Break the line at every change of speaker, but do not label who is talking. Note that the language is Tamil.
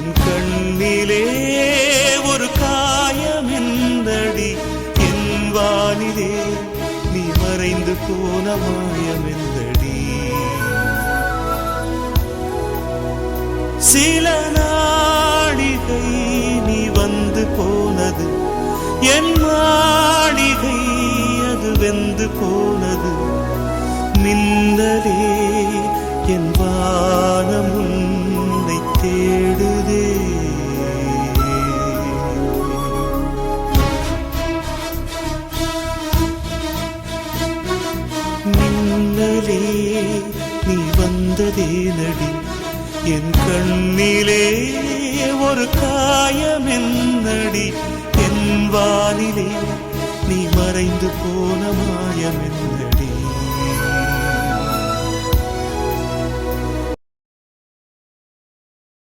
என் கண்ணிலே ஒரு காயமெந்தடி, என் வானிலே நீ மறைந்து போன மாயமெந்தடி. சில நாளிகை நீ வந்து போனது, என் மாளிகை அது வெந்து போனது. மின்னலே என் வானம் உன்னை தேடுதே. மின்னலே நீ வந்ததே நடி, என் கண்ணிலே ஒரு காயமென்னடி, என் வானிலே நீ மறைந்து போன மாயமென்னடி.